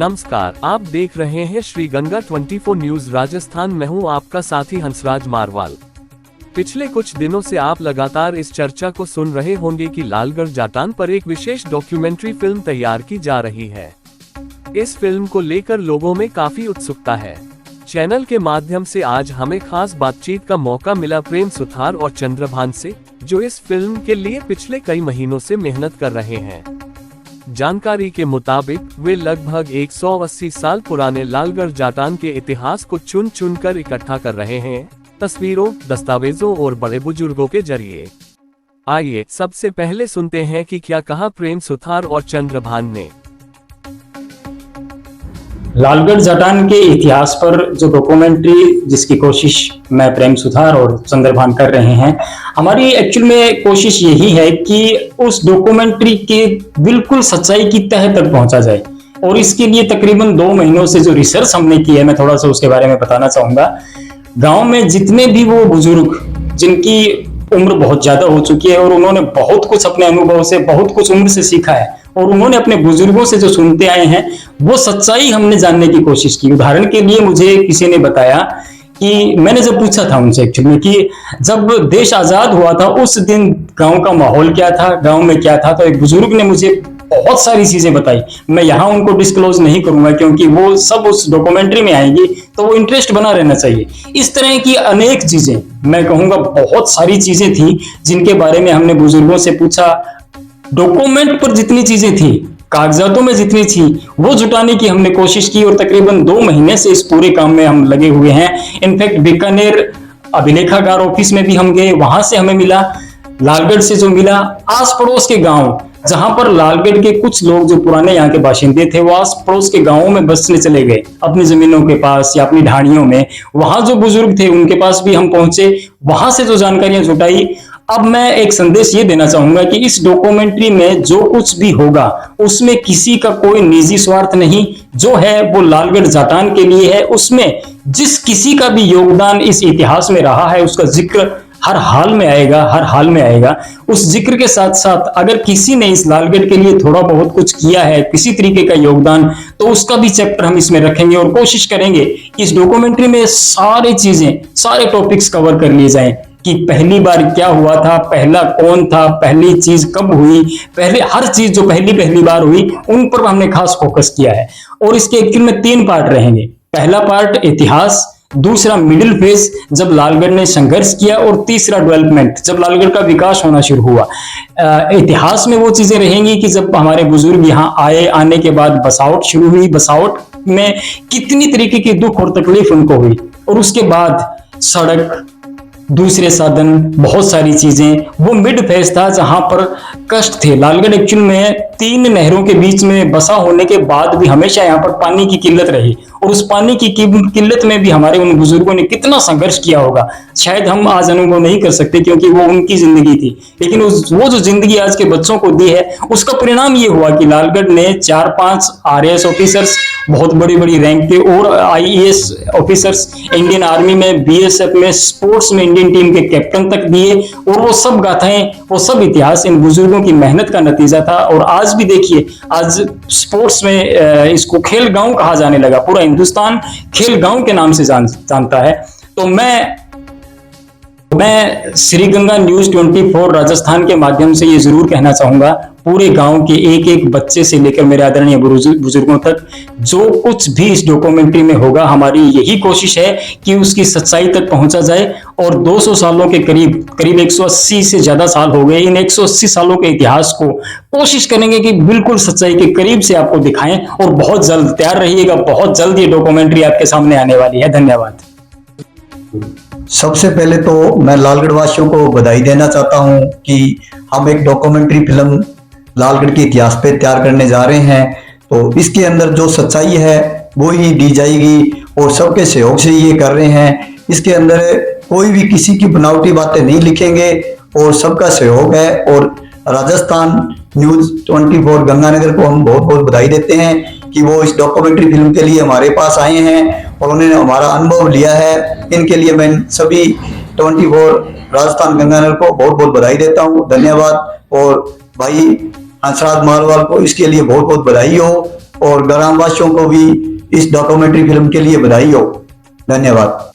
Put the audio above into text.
नमस्कार, आप देख रहे हैं श्री गंगा 24 न्यूज राजस्थान। मैं हूं आपका साथी हंसराज मारवाल। पिछले कुछ दिनों से आप लगातार इस चर्चा को सुन रहे होंगे कि लालगढ़ जाटान पर एक विशेष डॉक्यूमेंट्री फिल्म तैयार की जा रही है। इस फिल्म को लेकर लोगों में काफी उत्सुकता है। चैनल के माध्यम से आज हमें खास बातचीत का मौका मिला प्रेम सुथार और चंद्रभान से, जो इस फिल्म के लिए पिछले कई महीनों से मेहनत कर रहे हैं। जानकारी के मुताबिक वे लगभग 180 साल पुराने लालगढ़ जाटान के इतिहास को चुन चुन कर इकट्ठा कर रहे हैं, तस्वीरों, दस्तावेजों और बड़े बुजुर्गों के जरिए। आइए सबसे पहले सुनते हैं कि क्या कहा प्रेम सुथार और चंद्रभान ने। लालगढ़ जाटान के इतिहास पर जो डॉक्यूमेंट्री जिसकी कोशिश मैं प्रेम सुथार और चंद्रभान कर रहे हैं, हमारी एक्चुअल में कोशिश यही है कि उस डॉक्यूमेंट्री के बिल्कुल सच्चाई की तह तक पहुंचा जाए। और इसके लिए तकरीबन 2 महीनों से जो रिसर्च हमने की है, मैं थोड़ा सा उसके बारे में बताना चाहूंगा। गांव में जितने भी वो बुजुर्ग जिनकी उम्र बहुत ज्यादा हो चुकी है और उन्होंने बहुत कुछ अपने अनुभव से, बहुत कुछ उम्र से सीखा है और उन्होंने अपने बुजुर्गों से जो सुनते आए हैं, वो सच्चाई हमने जानने की कोशिश की। उदाहरण के लिए मुझे किसी ने बताया कि मैंने जब पूछा था उनसे एक्चुअली में कि जब देश आजाद हुआ था उस दिन गांव का माहौल क्या था, गांव में क्या था, तो एक बुजुर्ग ने मुझे बहुत सारी चीजें बताई। मैं यहाँ उनको डिस्क्लोज नहीं करूंगा क्योंकि वो सब उस डॉक्यूमेंट्री में आएंगी, तो वो इंटरेस्ट बना रहना चाहिए। इस तरह की अनेक चीजें, मैं कहूंगा बहुत सारी चीजें थी जिनके बारे में हमने बुजुर्गों से पूछा। डॉक्यूमेंट पर जितनी चीजें थी, कागजातों में जितनी थी, वो जुटाने की हमने कोशिश की और तकरीबन 2 महीने से इस पूरे काम में हम लगे हुए हैं। इनफैक्ट बीकानेर अभिलेखागार ऑफिस में भी हम गए, वहां से हमें मिला, लालगढ़ से जो मिला, आस पड़ोस के गांव जहां पर लालगढ़ के कुछ लोग जो पुराने यहाँ के बाशिंदे थे, वो आस पड़ोस के गांवों में बसने चले गए अपनी जमीनों के पास या अपनी ढाणियों में। वहां जो बुजुर्ग थे उनके पास भी हम पहुंचे, वहां से जो जानकारियां जुटाई। अब मैं एक संदेश ये देना चाहूंगा कि इस डॉक्यूमेंट्री में जो कुछ भी होगा उसमें किसी का कोई निजी स्वार्थ नहीं, जो है वो लालगढ़ जाटान के लिए है। उसमें जिस किसी का भी योगदान इस इतिहास में रहा है उसका जिक्र हर हाल में आएगा, हर हाल में आएगा। उस जिक्र के साथ साथ अगर किसी ने इस लालगढ़ के लिए थोड़ा बहुत कुछ किया है, किसी तरीके का योगदान, तो उसका भी चैप्टर हम इसमें रखेंगे और कोशिश करेंगे कि इस डॉक्यूमेंट्री में सारी चीजें, सारे टॉपिक्स कवर कर लिए जाएं कि पहली बार क्या हुआ था, पहला कौन था, पहली चीज कब हुई, पहले हर चीज जो पहली बार हुई उन पर हमने खास फोकस किया है। और इसके एक्चुअल में 3 पार्ट रहेंगे। पहला पार्ट इतिहास, दूसरा मिडिल फेज जब लालगढ़ ने संघर्ष किया, और तीसरा डेवलपमेंट जब लालगढ़ का विकास होना शुरू हुआ। इतिहास में वो चीजें रहेंगी कि जब हमारे बुजुर्ग यहाँ आए, आने के बाद बसावट शुरू हुई, बसावट में कितनी तरीके की दुख और तकलीफ उनको हुई, और उसके बाद सड़क, दूसरे साधन, बहुत सारी चीजें। वो मिड फेज था जहां पर कष्ट थे। लालगढ़ एक्चुअल में 3 नहरों के बीच में बसा होने के बाद भी हमेशा यहाँ पर पानी की किल्लत रही, और उस पानी की किल्लत में भी हमारे उन बुजुर्गों ने कितना संघर्ष किया होगा, शायद हम आज अनुभव नहीं कर सकते क्योंकि वो उनकी जिंदगी थी। लेकिन वो जो जिंदगी आज के बच्चों को दी है, उसका परिणाम ये हुआ कि लालगढ़ ने 4-5 RAS ऑफिसर्स, बहुत बड़ी बड़ी रैंक के, और IAS ऑफिसर्स, इंडियन आर्मी में, BSF में, स्पोर्ट्स में इंडियन टीम के कैप्टन तक दिए। और वो सब गाथाएं, वो सब इतिहास इन बुजुर्गों की मेहनत का नतीजा था। और आज भी देखिए, आज स्पोर्ट्स में इसको खेल गांव कहा जाने लगा, पूरा हिंदुस्तान खेल गांव के नाम से जानता है। तो मैं श्री गंगा न्यूज 24 राजस्थान के माध्यम से ये जरूर कहना चाहूंगा, पूरे गांव के एक एक बच्चे से लेकर मेरे आदरणीय बुजुर्गों तक, जो कुछ भी इस डॉक्यूमेंट्री में होगा, हमारी यही कोशिश है कि उसकी सच्चाई तक पहुंचा जाए। और 200 सालों के करीब 180 से ज्यादा साल हो गए, इन 180 सालों के इतिहास को कोशिश करेंगे कि बिल्कुल सच्चाई के करीब से आपको दिखाएं। और बहुत जल्द तैयार रहिएगा, बहुत जल्द ये डॉक्यूमेंट्री आपके सामने आने वाली है। धन्यवाद। सबसे पहले तो मैं लालगढ़ वासियों को बधाई देना चाहता हूं कि हम एक डॉक्यूमेंट्री फिल्म लालगढ़ के इतिहास पे तैयार करने जा रहे हैं। तो इसके अंदर जो सच्चाई है वो ही दी जाएगी, और सबके सहयोग से ये कर रहे हैं। इसके अंदर कोई भी किसी की बनावटी बातें नहीं लिखेंगे और सबका सहयोग है। और राजस्थान न्यूज 24 गंगानगर को हम बहुत बहुत बधाई देते हैं कि वो इस डॉक्यूमेंट्री फिल्म के लिए हमारे पास आए हैं और उन्होंने हमारा अनुभव लिया है। इनके लिए मैं सभी 24 राजस्थान गंगानगर को बहुत बहुत बधाई देता हूँ। धन्यवाद। और भाई हंसराज मारवाल को इसके लिए बहुत बहुत बधाई हो। और ग्रामवासियों को भी इस डॉक्यूमेंट्री फिल्म के लिए बधाई हो। धन्यवाद।